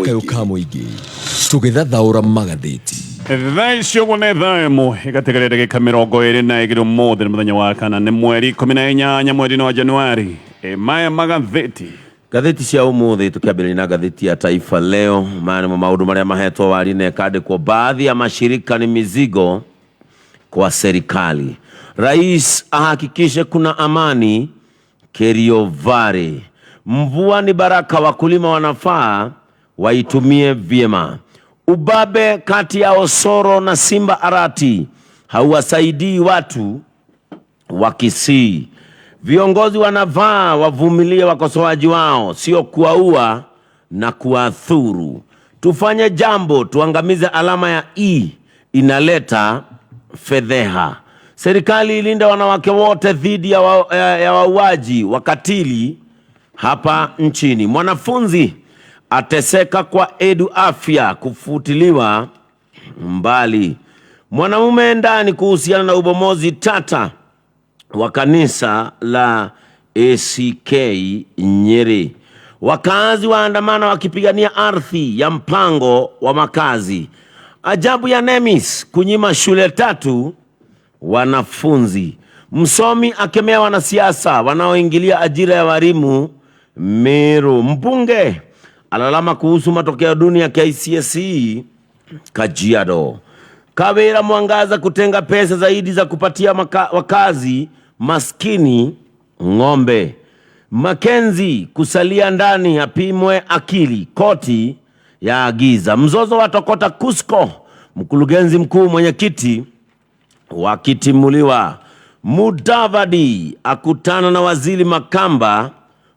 Kayukamoigi tugithathaura magathiti Thaisyo gune thaimo igategerere gika 22 mothe muthenya wa kana ni mweri 18 mweri wa Januari maya magathiti gatheti cia umuthi tukiambĩrĩria na gatheti ya Taifa Leo maana maundu maria mahetwo wari na kadi kwa baadhi ya mashirika ni mizigo kwa serikali. Rais ahakikishe kuna amani Keriovari. Mvua ni baraka, wakulima wanafaa waitumie vyema. Ubabe kati ya Osoro na Simba Arati hauwasaidii watu wa Kisii. Viongozi wanavaa wavumilie wakosoaji wao, sio kuwaua na kuathuru. Tufanye jambo, tuangamize alama ya inaleta fedheha. Serikali ilinda wanawake wote dhidi ya wauaji wakatili hapa nchini. Mwanafunzi ateseka kwa afya kufutiliwa mbali. Mwanamume ndani kuhusiana na ubomozi tata wa kanisa la ACK Nyeri. Wakazi waandamana wakipigania ardhi ya mpango wa makazi. Ajabu ya Nemis kunyima shule 3 wanafunzi. Msomi akemea wanasiasa wanaoingilia ajira ya walimu Meru. Mbunge alalama kuhusu matokeo duni ya KCSE Kajiado. Kawira Mwangaza kutenga pesa zaidi za kupatia wakazi maskini ng'ombe. Makenzi kusalia ndani apimwe akili, koti ya agiza. Mzozo watokota Kusko, mkurugenzi mkuu mwenyekiti wakitimuliwa. Mudavadi akutana na waziri Makamba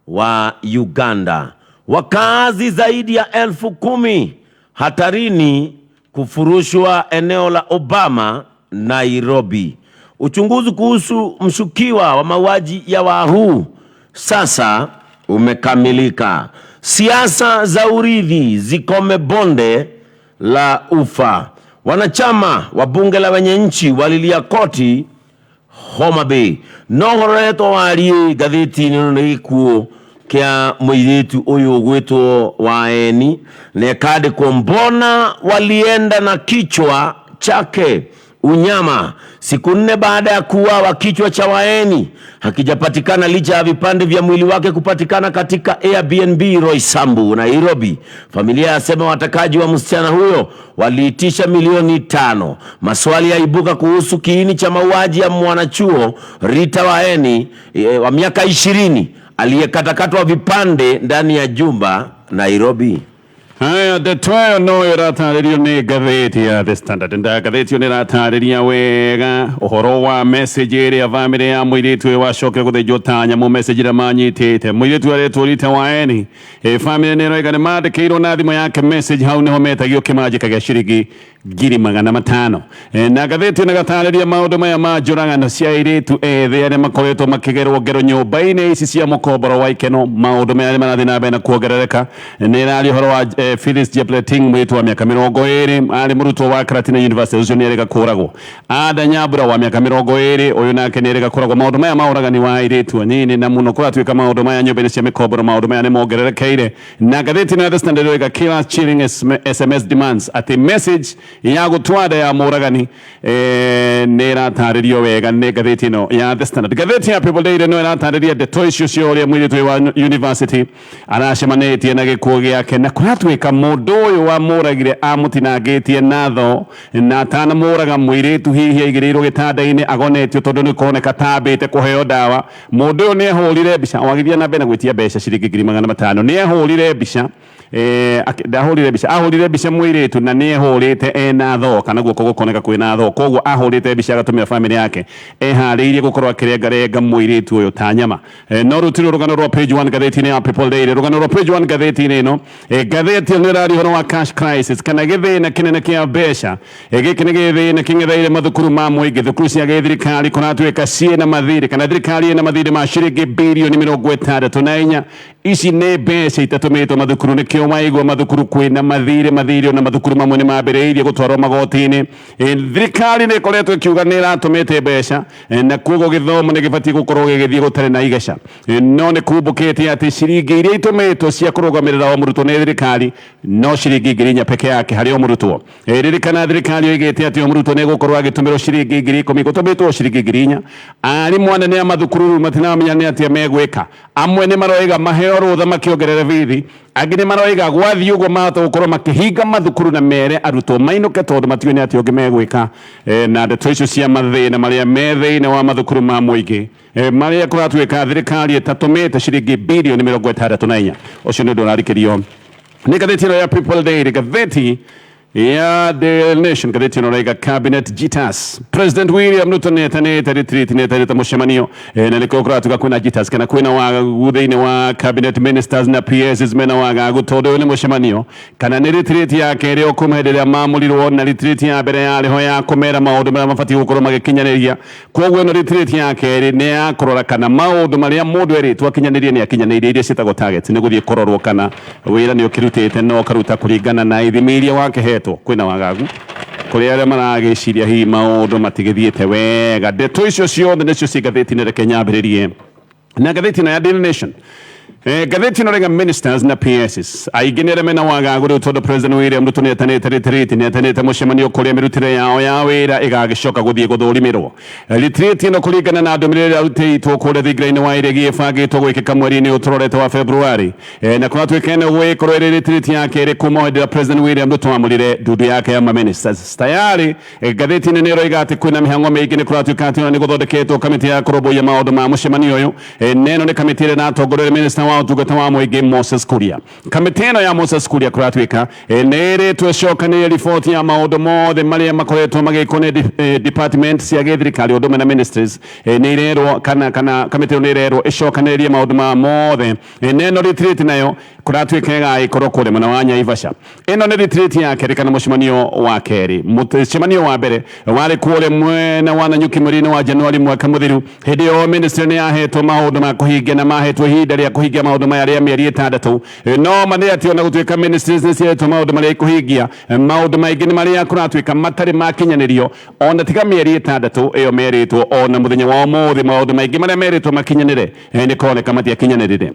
wa Uganda. Wakazi zaidi ya 10,000 hatarini kufurushwa eneo la Obama Nairobi. Uchunguzi kuhusu mshukiwa wa mauaji ya Wahuu sasa umekamilika. Siasa za urithi zikome bonde la Ufa. Wanachama wa bunge la wenye nchi walilia koti Homa Bay. Nohoreto wali gatheti nikuo kia mwizitu uyu gwitwo Waeni ne kadi kwa mbona walienda na kichwa chake unyama. Siku 4 baada ya kuuawa, kichwa cha Waeni hakijapatikana licha ya vipande vya mwili wake kupatikana katika Airbnb Roysambu, Nairobi. Familia yasema watakaji wa msichana huyo waliitisha milioni 5. Maswali yaibuka kuhusu kiini cha mauaji ya mwanachuo Rita Waeni wa miaka 20 aliyekatakatwa vipande ndani ya jumba Nairobi. Haya, detwayo no yaratarĩrio nĩ gatheti ya The Standard. Nda gatheti nĩ ratarĩria wega ũhoro wa message ĩrĩa family ya mũirĩtu ũyũ wacokire gũthĩnjwo ta nyamũ. Message ĩrĩa manyitĩte mũirĩtu aretwo Rita Waeni. Family nĩ roiga nĩ mandĩkĩirwo na thimũ yake message, hau nĩho metagio kĩmanjĩka gĩa ciringi 500,000. Na gatheti nĩ gatarĩria maũndũ maya ma njũragano cia airĩtu ethĩ arĩa makoretwo makĩgerwo ngero nyũmba-inĩ ici cia mũkomboro wa ikeno. Maũndũ maya nĩ marathiĩ na mbere na kuongerereka. Nĩ rarĩ ũhoro wa Phyllis Jepleting mwitu wa miaka 20 ali murutwo wa Gatonye University ucio ni erega kuragwo. Ada Nyambura wa miaka 20 uyu nake ni erega kuragwo. Maundu maya mauragani wa airitu anini na muno kuratwika maundu maya nyumba cia mikomboro. Maundu maya ni mongererekeire na gatheti na The Standard erega killer chilling SMS demands ati message ya gutwada ya muragani ni rataririo wega ni gatheti no ya The Standard. Gatheti ya People Daily no ratariria the toys cio ria mwitu wa university aracemanetie na gikuo giake na kuratwika mundu uyu wa muragire amutinangitie natho na tana muraga mwiritu hihi aigirirwo gitanda-ini agonetio tondu ni kuoneka tambite kuheo dawa. Mundu uyu ni ehurire mbica wagithia na mbere gwitia mbeca ciringi 500,000 ni ehurire mbica ahurire mbica mwiritu na ni ehurite ena tho kana guoko gukoneka kwina tho. Koguo ahurite mbica agatumira family yake ehariirie gukorwo akirengarenga mwiritu uyu ta nyama. No rutiro rugano rwa page 1 gatheti-ini ya People Daily. Rugano rwa page 1 gatheti-ini ino gatheti nĩ rari horo wa cash crisis kana githina kinene kia mbeca. Giki nĩ githina king'etheire mathukuru ma mũingĩ. Thukuru cia thirikari kunatwika ciĩ na mathirĩ kana thirikari ĩna mathirĩ ma ciringi bilioni 64 ici nä mbeca itatåmä two mathukuru nä kä o maigua mathukuru kwä na mathirä na mathukuru mamwe nä mambä rä irie gå twarwo magoti-inä. Thirikari nä ĩkoretwo ĩkiuga nä ĩratũmä te mbeca na kuoguo gĩthomo nĩ gĩbatiĩ gũkorwo gĩgĩthiĩ gũtarĩ na igeca, no nĩ kumbũkĩte atĩ ciringi iria itũmĩtwo cia kũrũgamĩrĩra o mũrutwo nĩ thirikari no ciringi 4,000 peke yake harĩ o mũrutwo. Ririkana thirikari oigĩte atĩ o mũrutwo nĩ gũkorwo agĩtũmĩrwo ciringi 10,000 gũtũmĩtwo ciringi 4,000. Arimũ anene a mathukuru matiramenya nĩ atĩa megwĩka. Amwe nĩ maroiga maheo rũtha makĩongerere bithi, angĩ nĩ maroiga gwathiĩ ũguo mahota gũkorwo makĩhinga mathukuru na mere arutwo mainũke tondũ matiũĩ nĩ atĩa ũngĩ megwĩka. Na ndeto icio cia mathĩna marĩa me thĩinĩ wa mathukuru ma mũingĩ marĩa kũratuĩka thirikari ĩtatũmĩte ciringi birioni 64. Ũcio nĩ ũndũ ũrarikĩrio nĩ ngathĩti ĩno ya People Daily, ngathĩti ya The Nation, ngathĩti ĩno raiga Cabinet Jitters. President William Ruto nĩetanĩte retreat, nĩetanĩte mũcemanio na nĩkĩo kũratuĩka kwĩna jitters kana kwĩna wagagu thĩinĩ wa cabinet ministers na PSs mena wagagu tondũ ũyũ nĩ mũcemanio kana nĩ retreat ya kerĩ ũkũma hĩndĩ ĩrĩa mamurirwo na retreat ya mbere yarĩho ya kũmera maũndũ marĩa mabatiĩ gũkorwo magĩkinyanĩria. Koguo ĩno retreat ya kerĩ nĩ ya kũrora kana maũndũ marĩa mũndũ erĩtwo akinyanĩrie nĩ akinyanĩirie, iria ciĩtagwo targets, nĩ gũthiĩ kũrorwo kana wĩra nĩ ũkĩrutĩte no ũkaruta kũringana na ithimi iria wakehetwo. Kwĩna wagagu kũrĩ arĩa maragĩciria hihi maũndũ matigĩthiĩte wega. Ndeto icio ciothe nĩcio ciĩ ngathĩti-inĩ, reke nyambĩrĩrie na ngathĩti ĩno ya Daily Nation. Ngathĩti ĩno raiga ministers na PSs aingĩ nĩ arĩa mena wagagu rĩu tondũ President William Ruto nĩetanĩte retreat, nĩetanĩte mũcemanio kũrĩa mĩrutĩre yao ya wĩra ĩgagĩcoka gũthiĩ gũthũrimĩrwo. Retreat ĩno kũringana na ndũmĩrĩri arutĩtwo kũrĩa thingira-inĩ wa iregi ĩbangĩtwo gwĩkĩka mweri-inĩ ũtũrorete wa February, na kũratuĩka ĩno gwĩkorwo ĩrĩ retreat ya kerĩ kuma hĩndĩ ĩrĩa President William Ruto amũrire ndundu yake ya ministers. Tayari ngathĩti-inĩ nĩ ĩroiga atĩ kwĩna mĩhang'o mĩingĩ, nĩ kũratuĩka atĩ nĩ gũthondeketwo kamĩtĩ ya kũrũmbũiya maũndũ ma mũcemanio ũyũ, na ĩno nĩ kamĩtĩ ĩrĩa ĩratongoria minister wa ũtungata wa mũingĩ Moses Kuria. Kamĩtĩ ĩno ya Moses Kuria kũratuĩka nĩ ĩrĩtwo ĩcokanĩrĩrie riboti ya maũndũ mothe marĩa makoretwo magĩkwo nĩ department cia gĩthirikari ũndũ ũmwe na ministries. Nĩ irerwo kana kamĩtĩ ĩno nĩ irerwo ĩcokanĩrĩrie maũndũ ma mothe, na ĩno retreat nayo kũratuĩka ĩgagĩkorwo kũrĩ mwena wa Naivasha. Ĩno nĩ retreat ya kerĩ kana mũcemanio wa kerĩ. Mũcemanio wa mbere warĩ kũrĩa mwena wa Nanyuki mweri-inĩ wa Januari mwaka mũthiru, hĩndĩ ĩyo ministry nĩ yahetwo maũndũ ma kũhingia na mahetwo ihinda rĩa kũhingia maũndũ maya rĩa mĩeri 6. No manĩ atĩ ona gũtuĩka ministries nĩ cihetwo maũndũ marĩa ikũhingia, maũndũ maingĩ nĩ marĩa kũratuĩka matarĩ makinyanĩrio ona tiga mĩeri 6 ĩyo merĩtwo, ona mũthenya wa ũmũthĩ maũndũ maingĩ marĩa merĩtwo makinyanĩre nĩ kũroneka matiakinyanĩrĩre.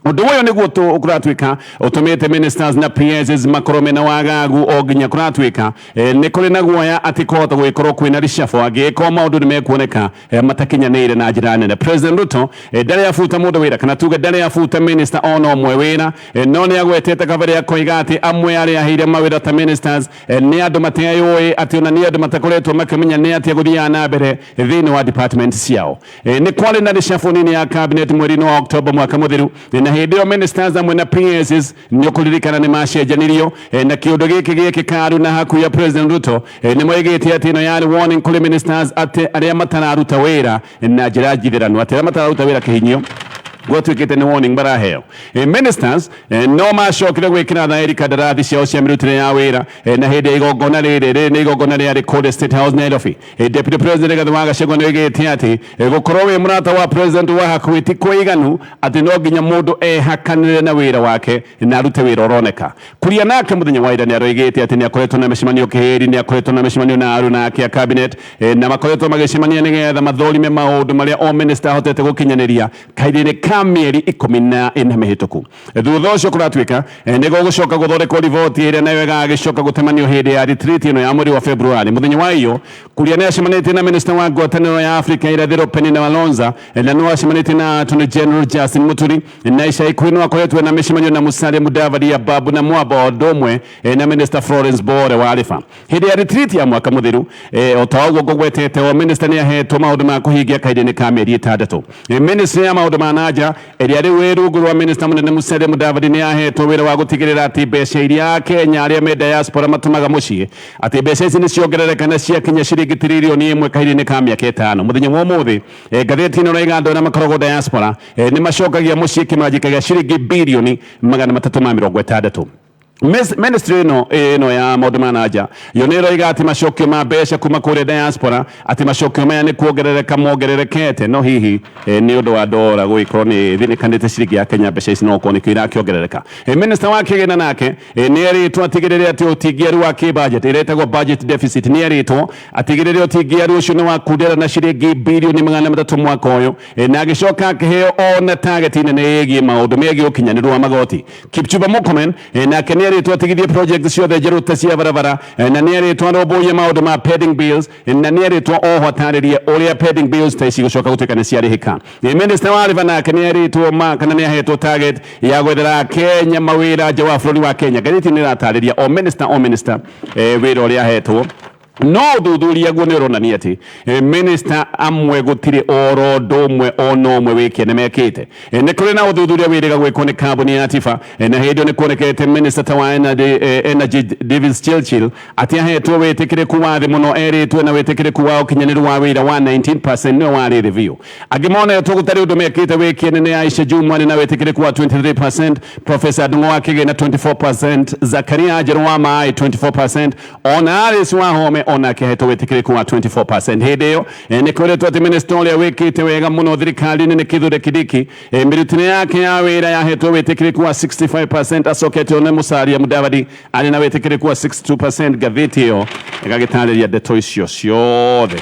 Ũndũ ũyũ nĩguo kũratuĩka ũtũmĩte ministers na PSs makorwo mena wagagu o nginya kũratuĩka nĩ kũrĩ na guoya atĩ kũhota gũgĩkorwo kwĩna reshuffle angĩkorwo maũndũ nĩ mekuoneka matakinyanĩire na njĩra nene. President Ruto ndarĩ abuta mũndũ wĩra kana tuge ndarĩ abuta minister ona ũmwe wĩra, no nĩ agwetete kabere akoiga atĩ amwe arĩa aheire mawĩra ta ministers nĩ andũ mateyũĩ atĩ ona nĩ andũ matakoretwo makĩmenya nĩ atĩa gũthiaga na mbere thĩinĩ wa department ciao. Nĩ kwarĩ na reshuffle nini ya cabinet mweri-inĩ wa October mwaka mũthiru, na hĩndĩ ĩyo ministers amwe na PSs nĩ ũkũririkana nĩ macenjanirio, na kĩũndũ gĩkĩ gĩkĩkaru na hakuhĩ ya President Ruto nĩ moigĩte atĩ ĩno yarĩ warning kũrĩ ministers atĩ arĩa matararuta wĩra na njĩra njithĩranu, atĩ arĩa matararuta wĩra kĩhinyio gwatuĩkĩte nĩ warning maraheo. Ministers no macokire gwĩkĩra thaĩri kandarathi ciao cia mĩrutĩre ya wĩra, na hĩndĩ ya igongona rĩrĩ nĩ igongona rĩarĩ kũrĩa State House Nairobi. Deputy President Rigathĩ wa Gachagua nĩ oigĩte atĩ gũkorwo wĩ mũrata wa President wa hakuhĩ ti kũiganu, atĩ no nginya mũndũ ehakanĩre na wĩra wake na arute wĩra ũroneka. Kuria nake mũthenya wa ira nĩ aroigĩte atĩ nĩ akoretwo na mĩcemanio kĩhĩri, nĩ akoretwo na mĩcemanio na aruna ake a cabinet, na makoretwo magĩcemania nĩgetha mathũrime maũndũ marĩa o minister ahotete gũkinyanĩria kahinda-inĩ ka mĩeri 14 mĩhĩtũku. Thutha ũcio kũratuĩka nĩ gũgũcoka gũthondekwo riboti ĩrĩa nayo ĩgagĩcoka gũtemanio hĩndĩ ya retreat ĩno ya mweri wa Februari. Mũthenya wa iyo Kuria nĩ acemanĩtie na minister wa ngwatanĩro ya Africa irathĩro Penny Walonza, na nĩ acemanĩtie na Attorney General Justin Muturi, na ica ikuhĩ nĩ akoretwo na mĩcemanio na Musalia Mudavadi, Babu na Mwamba ũndũ ũmwe na minister Florence Bore wa Arifa. Hĩndĩ ya retreat ya mwaka mũthiru o ta ũguo ngũgwetete o minister nĩ ahetwo maũndũ ma kũhingia kahinda-inĩ ka mĩeri 6. Ministry ya maũndũ ma nanja ĩrĩa rĩu rungu rwa minister mũnene Musalia Mudavadi nĩ ahetwo wĩra wa gũtigĩrĩra atĩ mbeca iria Kenya arĩa me diaspora matũmaga mũciĩ atĩ mbeca ici nĩ ciongerereka na ciakinya ciringi tiririoni 1 kahinda-inĩ ka mĩaka 5. Mũthenya wa ũmũthĩ ngathĩti ĩno ĩroiga andũ arĩa makoragwo diaspora nĩ macokagia mũciĩ kĩmanjĩka gĩa ciringi birioni 360. ministry no ya maudumanaja yonero igati mashokyo mabesha kuma kure diaspora ati mashokyo maya ni kuogerereka mogererekete no hihi ni undu wa dora guikorwo ni thinikanite ciringi ya Kenya besha ici no ko ni kwira kiongerereka minister wa kigena nake ni eritwo atigirire ati utigiaru wa budget iretagwo budget deficit ni eritwo atigirire utigiaru ucio ni wa kudera na ciringi bilioni 300 mwaka uyu na agicoka akiheo ona target nene igi maundu megi ukinyaniru wa magoti Kipchumba Murkomen nake ni eritwo atigithie project ciothe njeru ta cia barabara na ni eritwo roboye maundu ma pending bills na ni eritwo oho ataririe uria pending bills ta ici gucoka gutuika ni ciarihika minister wa river nake ni eritwo ma kana ni ahetwo target ya gwethera Kenya mawira nja wa bururi wa Kenya Gatonye ni ratariria o minister wira uria ahetwo no thuthuria guo ni ronania ati minister amwe gutire oro ndomwe ono mwe wiki ne mekite ni kuri na uthuthuria wiriga gwikwo ni kambuni ya Tifa na hindio ni kuonekete minister tawa energy Davis Chilchil ati ahetwo witikire kuwa thi muno eritwe na witikire kuwa ukinyaniru wa wira wa 19% no wa review agimona yo tugutari undu mekite wiki ne Aisha Jumwa na witikire kuwa 23% Professor Ndung'u Kiengei na 24% Zakaria Ajeru wa Mai 24% ona Alice wa Home ona keheto wetikire kuwa 24% hideo ni kuretwo ati minister uria wikite wega muno thirikari ni kithure kidiki mirutine yake ya wira yahetwo wetikire kuwa 65% asokete one Musalia Mudavadi ari na wetikire kuwa 62% gatheti yo igagitariria ndeto icio ciothe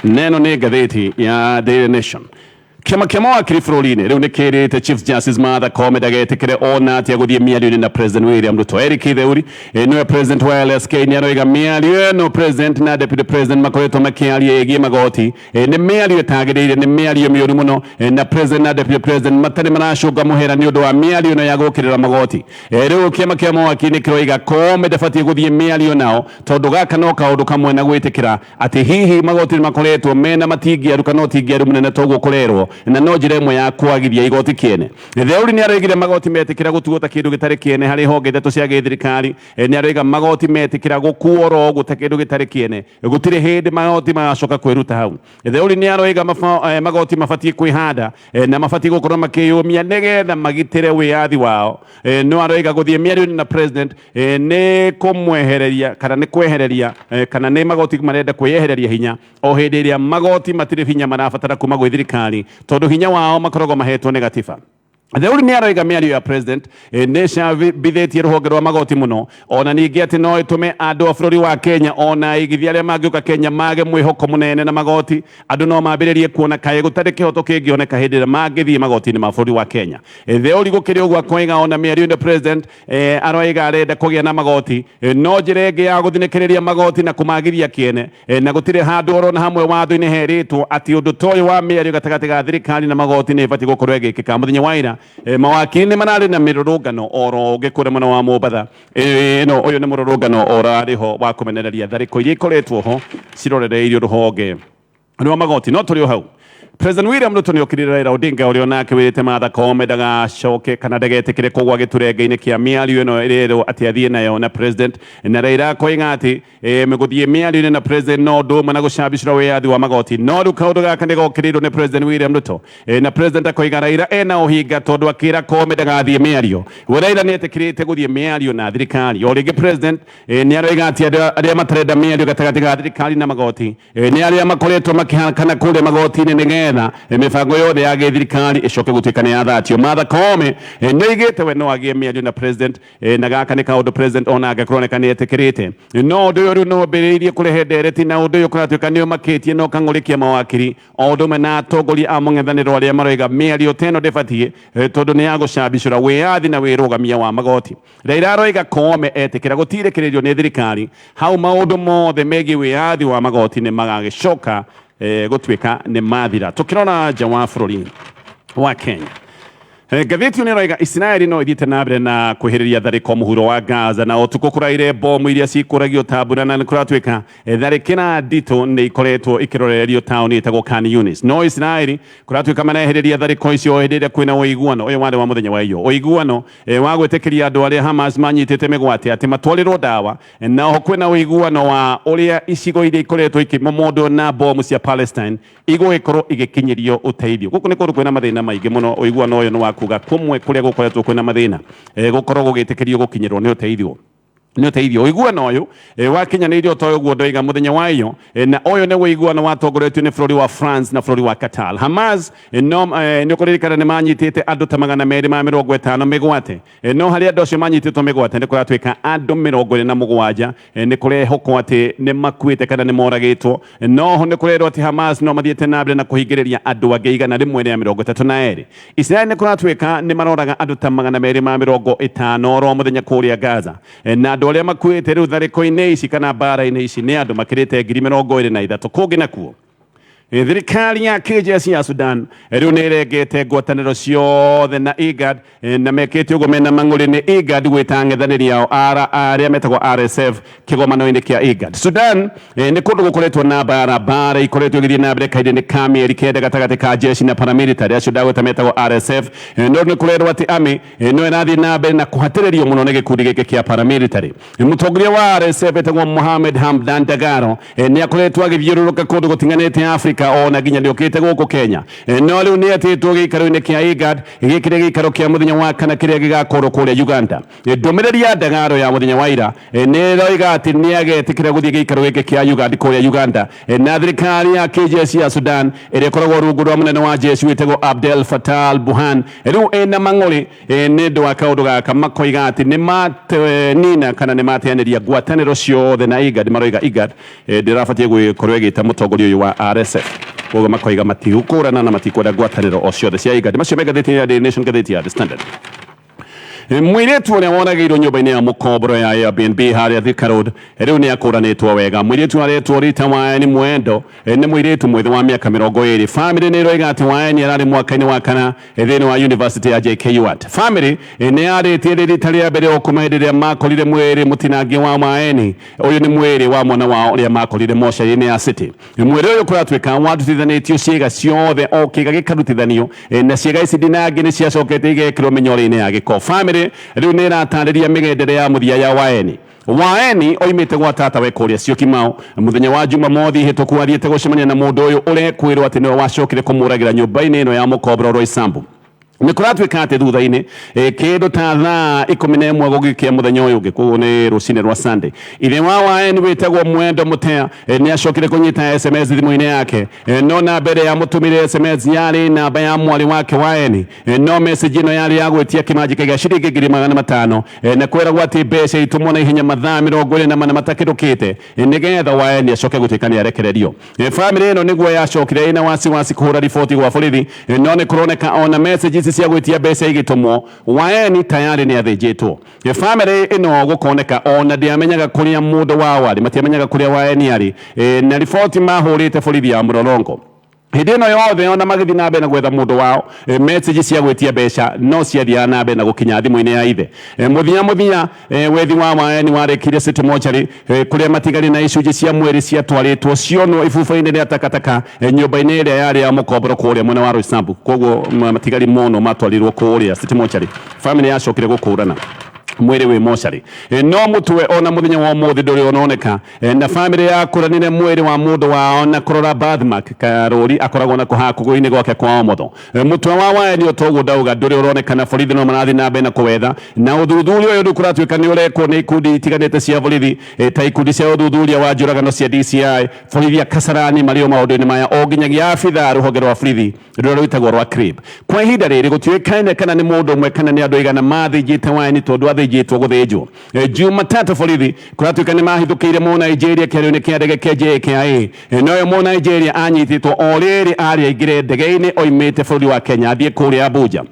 neno ni gatheti ya Daily Nation Kema wa kirifurorine riu nikirite Chief Justice Martha Koome dagetikire ona ati aguthie miario na President William Ruto Eric Theuri no President wa LSK ni aroiga miario no President na Deputy President makoretwo makiaria yegie magoti ni miario tagirire ni miario miuru muno na President na Deputy President matari maracunga muhera ni undu wa miario na yagukirira magoti riu kema wa kini kiroiga Koome dafatie guthie miario nao tondu gaka no kaundu kamwe na gwitikira ati hihi magoti makoretwo mena matingi aruka no tingi aru munene toguo kurerwo na no njira imwe ya kwagithia igoti kiene Theuri ni aroigire magoti metikira gutuota kindu gitari kiene hari honge ndeto cia githirikari ni aroiga magoti metikira gukuoro guta kindu gitari kiene gutire hindi magoti magacoka kwiruta hau Theuri ni aroiga magoti mafatie kwihanda na mafatie gukorwo makiyumia nigetha magitire wiathi wao no aroiga guthie miario na president ni kumwehereria kana ni kwehereria kana ni magoti marenda kwehereria hinya o hindi iria magoti matire hinya marabatara kuma gwi thirikari tondu hinya wao makorogo mahetwo ni Gatiba Theuri ni aroiga miario ya president nesha bithetie ruhonge rwa magoti muno ona ningi ati no itume andu a bururi wa Kenya ona igithia aria mangiuka Kenya mage mwihoko munene na magoti andu no mambiririe kuona kae gutari kihoto kingioneka hindi ria mangithie magoti-ini ma bururi wa Kenya Theuri gukiri uguo akoiga ona miario ni president aroiga arenda kugia na magoti no njira ingi ya guthinikiriria magoti na kumagithia kiene na gutire handu orona hamwe watho-ini heritwo ati undu toyo wa miario gatagati ga thirikari na magoti ni ibati gukorwo igikika muthenya wa ira mawakili manari na mirurungano oro gikure muno wa Mombatha no uyu ni mururungano orariho wa kumenereria thariko iria ikoretwo ho cirorereirio ruhonge rwa magoti no turi hau President William Ruto ni okirira Raila Odinga uria nake wirite Martha Koome dagacoke kana dagetikire kugwa giturenge-ini kia miario ino irero ati athie nayo na president na Raila koiga ati meguthie miario na president no ndumwe na gucambicira wiathi wa magoti no riu kaundu gaka ndigokiriirwo ni President William Ruto na president akoiga Raila ena uhinga tondu akira Koome dagathie miario Raila ni etikirite guthie miario na thirikari o ringi president ni aroiga ati aria matarenda miario gatagati ga thirikari na magoti ni aria makoretwo makihakana kure magoti-ini nigetha mibango yothe ya thirikari icoke gutuika ni yathatio Martha Koome ni igite we no agie miario na president na gaka ni kaundu president ona agakoroneka ni etikirite no ndu uyu no mbiriirie kurehe ndereti na undu uyu kuratuika ni umakitie no kang'urikia mawakiri o ndume na atongoria a mung'ethaniro aria maroiga miario teno ndibatie tondu ni ya gucambicura wiathi na wirugamia wa magoti Raila aroiga Koome etikira gutirikiririo ni thirikari hau maundu mothe megie wiathi wa magoti ni magagicoka gutuika ni mathira tukirona nja wa bururi wa Kenya Gatheti ni roiga Israeli no ithiite na mbere na kuhiriria thariko muhuro wa Gaza na utuku kuraire bomu iria cikuragio tambura na kuratuika tharikira ndito ni ikoretwo ikirorerio tauni itagwo Khan Yunis no Israeli kuratuika manehiriria thariko icio hindiria kwina uiguano uyu wari wa muthenya wa iyo uiguano wa gwitikiria andu aria Hamas manyitite migwate ati matwarirwo dawa na ho kwina uiguano wa uria icigo iria ikoretwo ikimomondo na bomu cia Palestine igo ikorwo igikinyirio uteithio guku ni kundu kwina mathina maingi muno uiguano uyu ni wa kuga kumwe kuria gukoretwo kwina mathina gukorwo gugitikirio gukinyirwo ni uteithio nä teithio iguano å yå wakinyanä to å guo ndoiga må thenya wa iyo na å yå nä gå iguano watongoretio nä bå rå wa France na bå rå wa Qatar. Hamas nä å kå ririkana nä manyitä te andå ta 250 mä gwate no harä andå acio manyitä two mä gwate nä kå ratuä ka andå 27 nä kå rehokwo atä nä makuä te kana nä moragä two noho nä kå rerwo atä Hamas no mathiä te na mbere na kå hingä rä ria andå angä igana rä mwe rä a 32. Israel nä kå ratuä ka nä maroraga andå ta 250 oro må thenya kå rä a Gaza na andå arĩa makuĩte rĩu tharĩko-inĩ ici kana mbara-inĩ ici nĩ andũ makĩrĩte 23,000 kũngĩ nakuo thirikari ya Kiengei ya Sudan rĩu nĩ ĩrengete ngwatanĩro ciothe na IGAD na mekĩte ũguo mena mang'ũrĩ nĩ IGAD gwĩta ang'ethanĩri yao arĩa metagwo RSF kĩgomano-inĩ kĩa IGAD. Sudan nĩ kũndũ gũkoretwo na mbara ikoretwo igĩthiĩ na mbere kahinda-inĩ ka mĩeri 9 gatagatĩ ka jeshi na paramilitary acio ndagweta metagwo RSF no nĩ kũrerwo atĩ AMI no ĩrathiĩ na mbere na kũhatĩrĩrio mũno nĩ gĩkundi gĩkĩ kĩa paramilitary. Mũtongoria wa RSF etagwo Mohamed Hamdan Dagalo nĩ akoretwo agĩthiũrũrũka kũndũ gũtiganĩte Afrika ona nginya nĩ okĩte gũkũ Kenya no rĩu nĩ atĩtwo gĩikaro-inĩ kĩa IGAD gĩkĩrĩ gĩikaro kĩa mũthenya wa kana kĩrĩa gĩgakorwo kũrĩa Uganda. Ndũmĩrĩri ya Dagalo ya mũthenya wa ira nĩ ĩroiga atĩ nĩ agetĩkĩra gũthiĩ gĩikaro gĩkĩ kĩa Uganda kũrĩa Uganda na thirikari ya Kiengei ya Sudan ĩrĩa ĩkoragwo rungu rwa mũnene wa jeshi wĩtagwo Abdel Fattah al-Burhan rĩu ĩna mang'ũrĩ nĩ ũndũ wa kaũndũ gaka makoiga atĩ nĩ manina kana nĩ mateanĩria ngwatanĩro ciothe na IGAD maroiga IGAD ndĩrabatiĩ gũkorwo ĩgĩta mũtongoria ũyũ wa RSF koguo makoiga matigũkũrana na matikwenda ngwatanĩro o ciothe cia IGAD macio me ngathĩti ya Daily Nation ngathĩti ya The Standard. Mwiritu ũrĩa wonagĩirwo nyũmba-inĩ ya mũkomboro ya Airbnb harĩa Thika Road rĩu nĩ akũranĩtwo wega. Mwiritu aretwo Rita Waeni Mwendo nĩ mwiritu mwĩthĩ wa mĩaka 20. Family nĩ ĩroiga atĩ Waeni ararĩ mwaka-inĩ wa kana thĩinĩ wa University ya JKUAT. Family nĩ yarĩtie rita rĩa mbere o kuma hĩndĩ ĩrĩa makorire mwĩrĩ mũtinangie wa Waeni. Ũyũ nĩ mwĩrĩ wa mwana wao ũrĩa makorire mocarĩ-inĩ ya City. Mwĩrĩ ũyũ kũratuĩka warutithanĩtio ciĩga ciothe o kĩĩga gĩkarutithanio na ciĩga ici ndinangi nĩ ciacokete igekĩrwo mĩnyore-inĩ ya gĩko. Family rĩu nĩ ĩratarĩria mĩgendere ya mũthia ya Waeni. Waeni oimĩte gwa tata we kũrĩa Syokimau mũthenya wa Jumamothi hĩtũku athiĩte gũcemania na mũndũ ũyũ ũrekwĩrwo atĩ nĩwe wacokire kũmũragĩra nyũmba-inĩ ĩno ya mũkomboro Roysambu. Nĩ kũratuĩka atĩ thutha-inĩ kĩndũ ta thaa 11 gũgĩkia mũthenya ũyũ ũngĩ koguo nĩ rũcinĩ rwa Sunday ithe wa Waeni wĩtagwo Mwendo Mutea nĩ acokire kũnyita SMS thimũ-inĩ yake no na mbere ya mũtũmĩre SMS yarĩ namba ya mwarĩ wake Waeni no message ĩno yarĩ ya gwĩtia kĩmanjĩka gĩa ciringi 500 na kwĩragwo atĩ mbeca itũmwo na ihenya mathaa 24 matakĩrũkĩte nĩgetha Waeni acoke gũtuĩka nĩ arekererio. Family ĩno nĩguo yacokire ĩna wasiwasi kũhũra riboti gwa borithi no nĩ kũroneka ona messages cia gwĩtia mbeca igĩtũmwo Waeni tayari nĩ athĩnjĩtwo. Family ĩno gũkoneka ona ndĩamenyaga kũrĩa mũndũ wao arĩ matiamenyaga kũrĩa Waeni arĩ na riboti mahũrĩte borithi ya Mlolongo. Hĩndĩ ĩno yothe ona magĩthiĩ na mbere na gwetha mũndũ wao message cia gwĩtia mbeca no ciathiaga na mbere na gũkinya thimũ-inĩ ya ithe. Mũthia wethi wa Waeni warĩkire City Mortuary kũrĩa matigari na icunjĩ cia mwĩrĩ ciatwarĩtwo cionwo ibuba-inĩ rĩa takataka nyũmba-inĩ ĩrĩa yarĩ ya mũkomboro kũrĩa mwena wa Roysambu koguo matigari mono matwarirwo kũrĩa City Mortuary. Family yacokire gũkũrana mwĩrĩ wĩ mocarĩ no mũtwe ona mũthenya wa ũmũthĩ ndũrĩ ononeka na family yakũranire mwĩrĩ wa mũndũ wao na kũrora birthmark karũri akoragwo na kũhaha kũgũrũ-inĩ gwake kwa ũmotho. Mũtwe wa Waeni ũtoguo ndauga ndũrĩ ũronekana borithi no marathiĩ na mbere na kũwetha na ũthuthuria ũyũ ndũkũratuĩka nĩ ũrekwo nĩ ikundi itiganĩte cia borithi ta ikundi cia ũthuthuria wa njũragano cia DCI borithi ya Kasarani marĩ o maũndũ-inĩ maya o nginyagia abithaa rũhonge rwa borithi rũrĩa rwĩtagwo rwa CRIB. Kwa ihinda rĩrĩ gũtuĩkaine kana nĩ mũndũ ũmwe kana nĩ andũ aigana mathĩnjĩte Waeni tondũ athĩnjĩtwo gũthĩnjwo. Jumatatu borithi kũratuĩka nĩ mahithũkĩire mũ Nigeria kĩrĩu-inĩ kĩa ndege kĩa JKIA no ũyũ mũ Nigeria anyitĩtwo o rĩrĩ arĩ aingĩre ndege-inĩ oimĩte bũrũri wa Kenya athiĩ kũrĩa Abuja.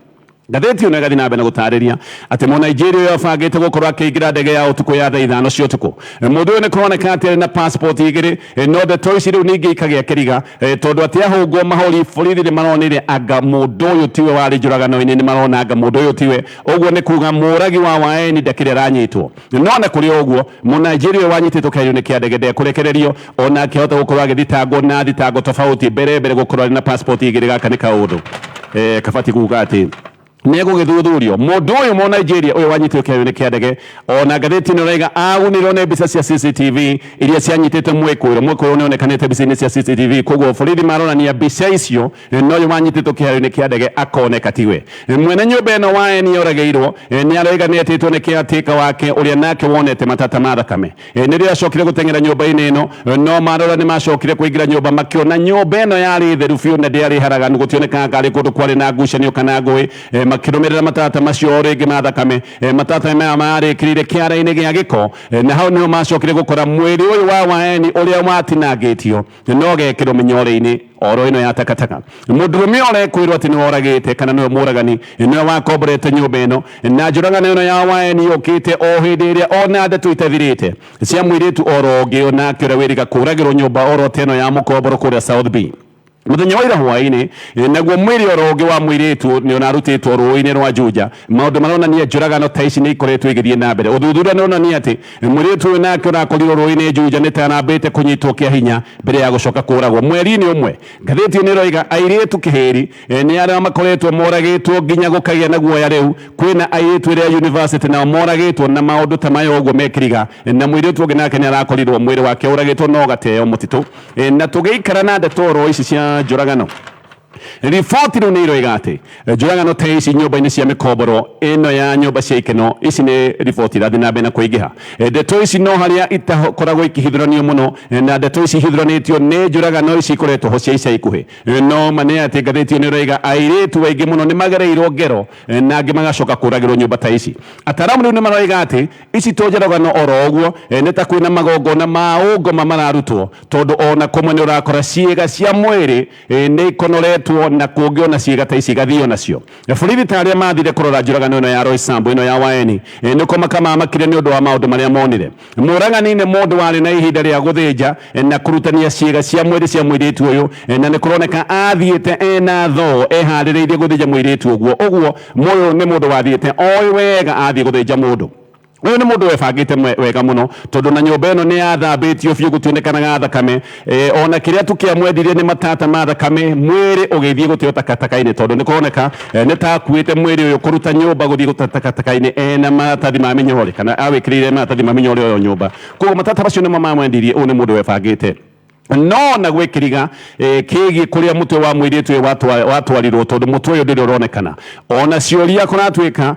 Ngathĩti ĩno ĩgathiĩ na mbere na gũtarĩria atĩ mũ Nigeria ũyũ abangĩte gũkorwo akĩingĩra ndege ya ũtukũ ya thaa 5 cia ũtukũ. Mũndũ ũyũ nĩ kũroneka atĩ arĩ na passport igĩrĩ no ndeto ici rĩu ningĩ ikagĩa kĩriga tondũ atĩ ahũngwo mahũri borithi nĩ maronire anga mũndũ ũyũ tiwe warĩ njũragano-inĩ nĩ marona anga mũndũ ũyũ tiwe ũguo nĩ kuga mũragi wa Waeni ndakĩrĩ aranyitwo no na kũrĩ ũguo mũ Nigeria ũyũ wanyitĩtwo kĩharo-inĩ kĩa ndege ndekũrekererio ona akĩhota gũkorwo agĩthitangwo na thitango tofauti mbere gũkorwo arĩ na passport igĩrĩ. Gaka nĩ kaũndũ kabatiĩ kuga atĩ nego githuthurio mundu uyu mo Nigeria uyu wanyitio kiayo-ini kia ndege ona Gathitiini uraiga agunirwo ni mbica cia CCTV iria cianyitite mwikuiro ni onekanite mbica-ini cia CCTV koguo borithi maronania mbica icio no uyu wanyititwo kiayo-ini kia ndege akoneka tiwe mwene nyumba ino wa eni orageirwo ni araiga ni etitwo ni kiatika wake uria nake wonete matata ma thakame ni ria acokire guteng'era nyumba-ini ino no marora ni macokire kuingira nyumba makiona nyumba ino yari theru biu na ndiari haraganu gutioneka ari kundu kwari na ngucanio kana ngui makirumirira matata macio ringi ma thakame matata maya marikirire kiara-ini gia giko na hau niho macokire gukora mwiri uyu wa waeni uria watinangitio no gekirwo minyore-ini oro ino ya takataka mudurume urekwirwo ati ni woragite kana niwe muragani niwe wakomborete nyumba ino na njuragano ino ya waeni yukite o hindi iria ona ndeto itathirite cia mwiritu oro ungi onake uria wiriga kuragirwo nyumba oro teno ya mukomboro kuria South B muthenya wa ira hwaini naguo mwiri oro ungi wa mwiritu ni onarutitwo rũĩ-inĩ rwa Juja maundu maronania njuragano ta ici ni ikoretwo igithie na mbere uthuthuria ni onania ati mwiritu uyu nake ũrakorirwo rũĩ-inĩ Juja ni tanambĩte kunyitwo kia hinya mbere ya gucoka kũragwo mweri-inĩ ũmwe Gathitiini ĩroiga airĩtu kĩhĩri ni arĩa makoretwo moragĩtwo nginya gũkagĩa na guoya rĩu kwĩna airĩtu ĩrĩa university nao moragĩtwo na maũndũ ta maya ũguo mekiriga na mwiritu ũngĩ nake ni arakorirwo mwĩrĩ wake ũragĩtwo no gateo mũtitũ na tũgĩikara na ndeto oro ici cia njuragano riboti riu ni iroiga ati njuragano ta ici nyumba-ini cia mikomboro ino ya nyumba cia ikeno ici ni riboti irathi na mbere na kuingiha ndeto ici no haria itakoragwo ikihithuranio muno na ndeto ici ihithuranitio ni njuragano ici ikoretwo ho cia ica ikuhi no mane ati Gathitiini iroiga airitu baingi muno ni magereirwo ngero na angi magacoka kuragirwo nyumba ta ici ataramu riu ni maroiga ati ici to njuragano oro uguo ni ta kwina magongona ma ungoma mararutwo tondu ona kumwe ni urakora ciiga cia mwiri ni ikonoretwo na kuongiona ciiga ta ici gathio nacio borithi ta aria mathire kurora njuragano ino ya Roysambu ino ya waeni niko makamamakire ni undu wa maundu maria monire muragani ni mundu wari na ihinda ria guthinja na kurutania ciiga cia mwiri cia mwiritu uyu na ni kuroneka athiite ena tho ehaririirie guthinja mwiritu uguo moyo ni mundu wathiite oi wega athie guthinja mundu uyu ni mundu webangite wega muno tondu na nyumba ino ni yathambitio biu gutionekanaga thakame ona kiria tukiamwendirie ni matata ma thakame mwiri ugithie guteo takataka-ini tondu ni kuroneka ni takuite mwiri uyu kuruta nyumba guthie guteo takataka-ini na maratathi ma minyore kana awikirire maratathi ma minyore uyu nyumba koguo matata macio nimo mamwendirie uyu ni mundu webangite no na gwikiriga kigi kuria mutwe wa mwiritu watwarirwo tondu mutwe uyu ndiri uronekana ona ciuria kuratwika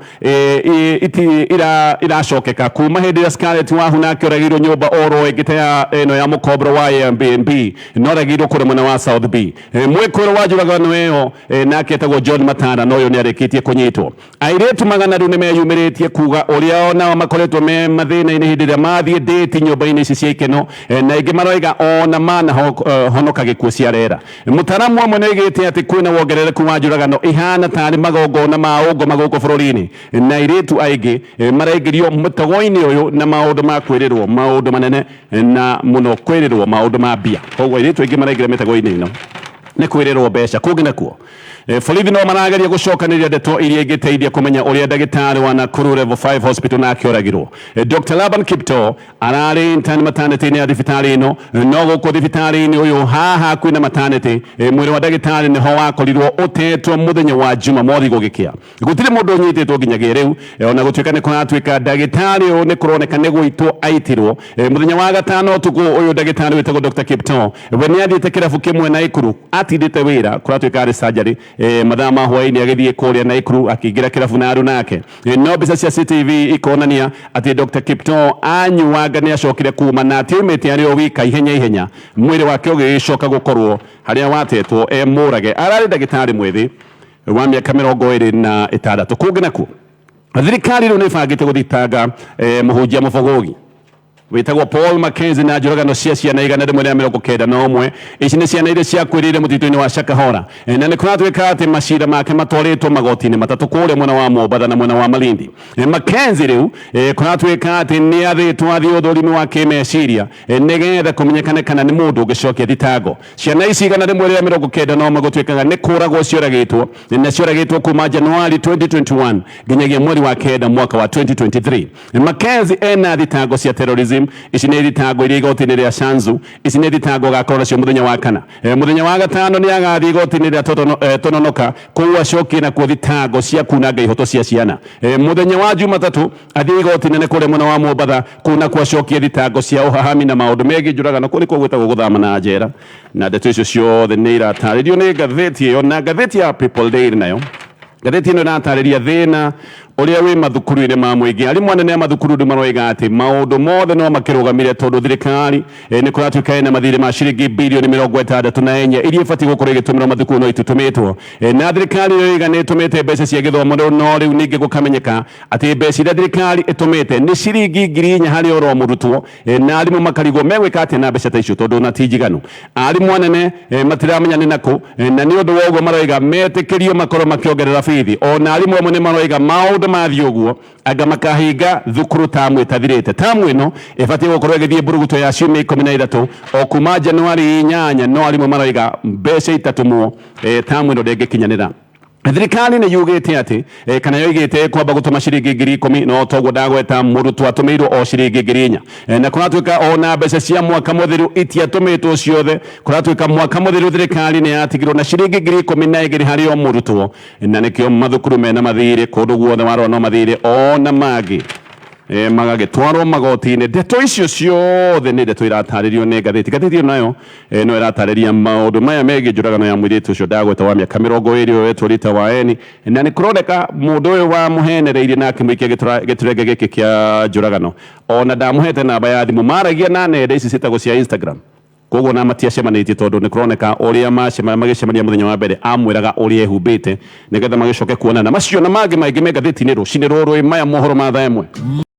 iracokeka kuma hindi ya Scarlett Wahuna akioragirwo nyumba oro ingite ya ino ya mukomboro wa Airbnb no ragirwo kuri mwena wa South B mwikoro wa njuragano iyo nake etagwo John Matanda no uyu ni arikitie kunyitwo airitu magana riu ni meyumiritie kuga uria ona makoretwo me mathina-ini hindi ria mathie date nyumba-ini ici cia ikeno na ingi maroiga ona na honoka gikuo cia rera mutaramu amwe nigite ati kwina wongerereku wa njuragano ihana tari magongona ma ungoma guku bururi-ini na airitu aingi maraingirio mutago-ini uyu na maundu ma kwirirwo maundu manene na muno kwirirwo maundu ma mbia koguo airitu aingi maraingira mitago-ini ino ni kwirirwo mbeca kungi nakuo borithi no marageria gucokaniria ndeto iria ingiteithia kumenya uria ndagitari wa Nakuru Level 5 Hospital na akioragirwo Dr. Laban Kipto arari intern maternity-ini ya thibitari ino no guku thibitari-ini uyu haha kwina maternity mwiri wa ndagitari niho wakorirwo utetwo muthenya wa Jumamothi gugikia gutire mundu unyititwo nginyagia riu ona gutwika ni kuratwika ndagitari uyu ni kuroneka ni gwitwo aitirwo muthenya wa gatano tuku uyu ndagitari witagwo Dr. Kipto we ni athiite kirabu kimwe na Ikuru atindite wira kuratwika ari surgery mathaa ma hwaini agithie kuria na Ikuru akiingira kirabu na aru nake no mbica cia CCTV ikonania ati Dr. Kipto anyuanga ni acokire kuma na atimite ari o wika ihenya mwiri wake ugicoka gukorwo haria watetwo murage arari ndagitari mwithi wa miaka 26 kungi nakuo thirikari riu ni bangite guthitanga muhunjia mubogogi witagwo Paul Mackenzie na njuragano cia ciana 191 ici ni ciana iria ciakwirire mutito-ini wa Shakahora na ni kuratwika ati macira make matwaritwo magoti-ini matatu kuria mwena wa Mombatha na mwena wa Malindi Mackenzie riu kuratwika ati ni athitwo athie uthurimi wa kimeciria nigetha kumenyekane kana ni mundu ungicokia thitango ciana ici 190 no magutwikaga ni kuragwo cioragitwo na cioragitwo kuma Januari 2021 nginyagia mweri wa kenda mwaka wa 2023 Mackenzie ena thitango cia terrorism Supreme ici nä thitango iria igoti-inä rä a Shanzu ici nä thitango gakorwo nacio muthenya wa kana muthenya wa gatano nä agathiä igoti-inä rä a Tononoka kũu acokie nakuo thitango cia kunanga ihoto cia ciana muthenya wa Jumatatu athiĩ igoti inene kũrĩa mwena wa Mombatha kũu nakuo acokie thitango cia ũhahami na maũndũ megiĩ njũragano kũu nĩkuo gwĩtagwo gũthama na njera na ndeto icio ciothe nĩ iratarĩrio nĩ ngathĩti ĩyo na ngathĩti ya People Daily nayo ngathĩti ĩno ĩratarĩria thĩna ũrĩa wĩ mathukuru-inĩ ma mũingĩ arimũ anene a mathukuru nĩ maroiga atĩ maũndũ mothe no makĩrũgamire tondũ thirikari nĩ kũratuĩka ĩna mathirĩ ma ciringi birioni 64 iria ibatiĩ gũkorwo igĩtũmĩrwo mathukuru no ititũmĩtwo na thirikari yoiga nĩ ĩtũmĩte mbeca cia gĩthomo no rĩu ningĩ gũkamenyeka atĩ mbeca iria thirikari ĩtũmĩte nĩ ciringi 4,000 harĩ oro mũrutwo na arimũ makarigwo megwĩka atĩa na mbeca ta icio tondũ na ti njiganu arimũ anene matiramenya nĩ nakũ na nĩ ũndũ wa ũguo maroiga metĩkĩrio makorwo makĩongerera bithi ona arimũ amwe nĩ maroiga maũndũ mathiĩ ũguo anga makahinga thukuru tamu ĩtathirĩte tamu ĩno ĩbatiĩ gũkorwo ĩgĩthiĩ mburuguto ya ciumia 13 o kuma Januari 8 no arimũ maroiga mbeca itatũmwo tamu ĩno ndĩngĩkinyanĩra thirikari nĩ yugĩte atĩ kana yoigĩte kwamba gũtũma ciringi 10,000 no toguo ndagweta mũrutwo atũmĩirwo o ciringi 4,000 na kũratuĩka ona mbeca cia mwaka mũthiru itiatũmĩtwo ciothe kũratuĩka mwaka mũthiru thirikari nĩ yatigirwo na ciringi 12,000 harĩ o mũrutwo na nĩkĩo mathukuru mena mathirĩ kũndũ guothe warora no mathirĩ ona mangĩ magagĩtwarwo magoti-inĩ ndeto icio ciothe nĩ ndeto iratarĩrio nĩ ngathĩti nayo no ĩratarĩria maũndũ maya megiĩ njũragano ya mũirĩtu ũcio ndagweta wa mĩaka 20 ũyũ wetwo Rita Waeni na nĩ kũroneka mũndũ ũyũ wamũhenereirie na akĩmũikia gĩturenge gĩkĩ kĩa njũragano ona ndamũhete namba ya thimũ maragia na nenda ici ciĩtagwo cia Instagram koguo na matiacemanĩtie tondũ nĩ kũroneka ũrĩa magĩcemania mũthenya wa mbere amwĩraga ũrĩa ehumbĩte nĩgetha magĩcoke kuonana macio na mangĩ maingĩ me ngathĩti-inĩ rũcinĩ rũrũ maya mohoro ma thaa ĩmwe